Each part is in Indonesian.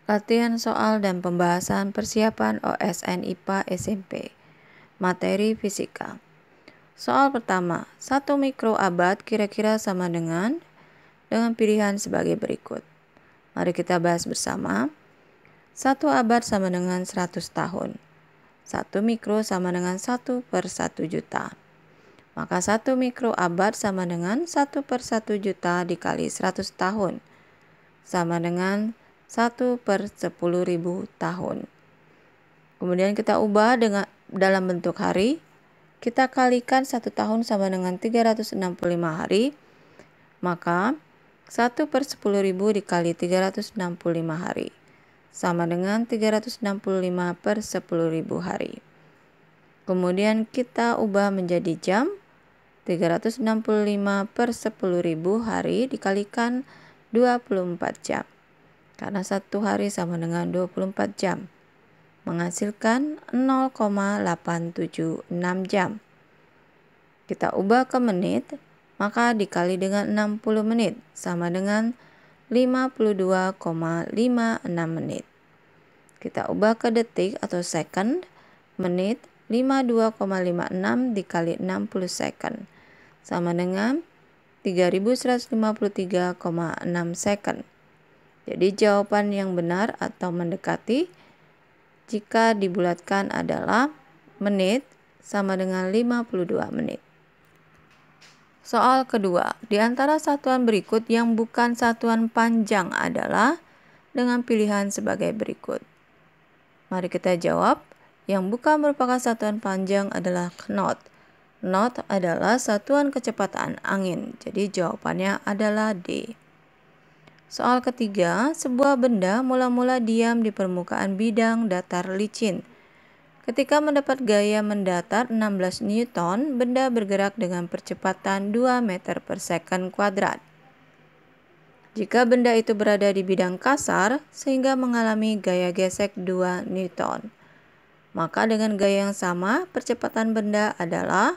Latihan soal dan pembahasan persiapan OSN IPA SMP. Materi fisika. Soal pertama, 1 mikroabad kira-kira sama dengan pilihan sebagai berikut. Mari kita bahas bersama. 1 abad sama dengan 100 tahun. 1 mikro sama dengan 1/1 juta. Maka 1 mikroabad sama dengan 1/1 juta dikali 100 tahun. Sama dengan 1/10.000 tahun. Kemudian kita ubah dalam bentuk hari. Kita kalikan 1 tahun sama dengan 365 hari. Maka 1/10.000 dikali 365 hari. Sama dengan 365/10.000 hari. Kemudian kita ubah menjadi jam. 365/10.000 hari dikalikan 24 jam. Karena 1 hari sama dengan 24 jam. Menghasilkan 0,876 jam. Kita ubah ke menit, maka dikali dengan 60 menit sama dengan 52,56 menit. Kita ubah ke detik atau second, menit 52,56 dikali 60 second sama dengan 3153,6 second. Jadi jawaban yang benar atau mendekati jika dibulatkan adalah menit sama dengan 52 menit. Soal kedua, di antara satuan berikut yang bukan satuan panjang adalah dengan pilihan sebagai berikut. Mari kita jawab. Yang bukan merupakan satuan panjang adalah knot. Knot adalah satuan kecepatan angin. Jadi jawabannya adalah D. Soal ketiga, sebuah benda mula-mula diam di permukaan bidang datar licin. Ketika mendapat gaya mendatar 16 Newton, benda bergerak dengan percepatan 2 meter per second kuadrat. Jika benda itu berada di bidang kasar, sehingga mengalami gaya gesek 2 Newton. Maka dengan gaya yang sama, percepatan benda adalah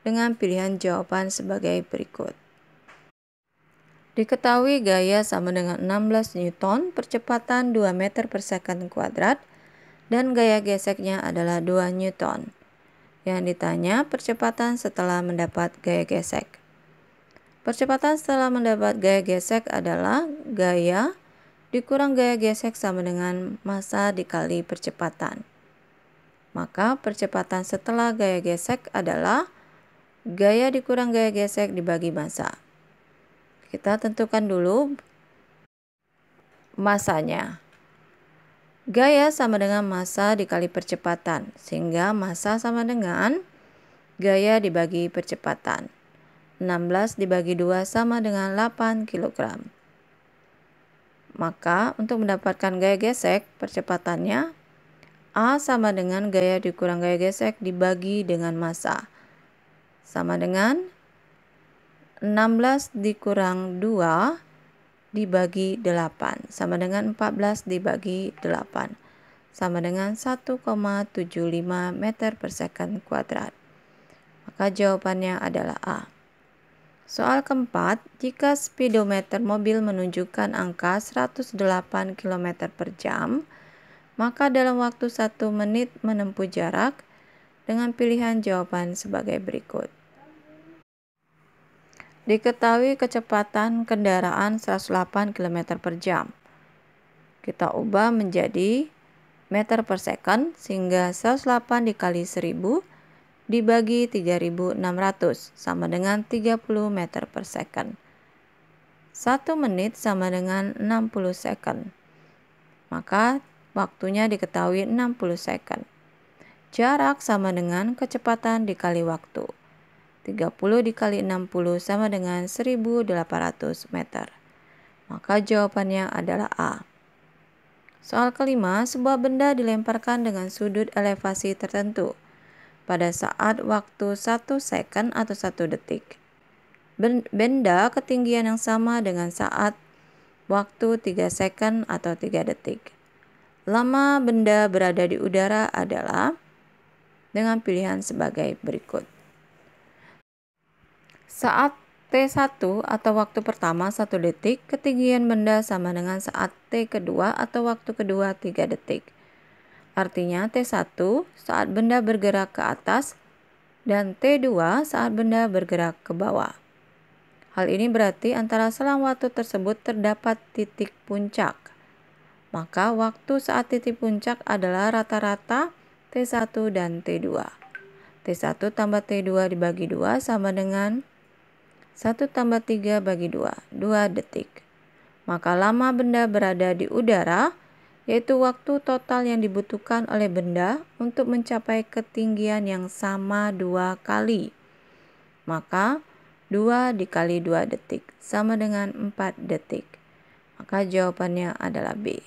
dengan pilihan jawaban sebagai berikut. Diketahui gaya sama dengan 16 Newton, percepatan 2 meter per second kuadrat, dan gaya geseknya adalah 2 Newton. Yang ditanya percepatan setelah mendapat gaya gesek. Percepatan setelah mendapat gaya gesek adalah gaya dikurang gaya gesek sama dengan massa dikali percepatan. Maka percepatan setelah gaya gesek adalah gaya dikurang gaya gesek dibagi massa. Kita tentukan dulu massanya. Gaya sama dengan massa dikali percepatan, sehingga massa sama dengan gaya dibagi percepatan. 16 dibagi 2 sama dengan 8 kg. Maka untuk mendapatkan gaya gesek, percepatannya A sama dengan gaya dikurang gaya gesek dibagi dengan massa. Sama dengan 16 dikurang 2 dibagi 8. Sama dengan 14 dibagi 8. Sama dengan 1,75 meter per second kuadrat. Maka jawabannya adalah A. Soal keempat, jika speedometer mobil menunjukkan angka 108 km per jam, maka dalam waktu 1 menit menempuh jarak dengan pilihan jawaban sebagai berikut. Diketahui kecepatan kendaraan 108 km per jam. Kita ubah menjadi meter per second sehingga 108 dikali 1000 dibagi 3600 sama dengan 30 meter per second. 1 menit sama dengan 60 second. Maka waktunya diketahui 60 second. Jarak sama dengan kecepatan dikali waktu. 30 dikali 60 sama dengan 1800 meter. Maka jawabannya adalah A. Soal kelima, sebuah benda dilemparkan dengan sudut elevasi tertentu pada saat waktu 1 second atau 1 detik. Benda ketinggian yang sama dengan saat waktu 3 second atau 3 detik. Lama benda berada di udara adalah dengan pilihan sebagai berikut. Saat T1 atau waktu pertama 1 detik, ketinggian benda sama dengan saat T kedua atau waktu kedua 3 detik. Artinya T1 saat benda bergerak ke atas dan T2 saat benda bergerak ke bawah. Hal ini berarti antara selang waktu tersebut terdapat titik puncak. Maka waktu saat titik puncak adalah rata-rata T1 dan T2. T1 tambah T2 dibagi 2 sama dengan 1 tambah 3 bagi 2, 2 detik. Maka lama benda berada di udara, yaitu waktu total yang dibutuhkan oleh benda untuk mencapai ketinggian yang sama 2 kali. Maka 2 dikali 2 detik sama dengan 4 detik. Maka jawabannya adalah B.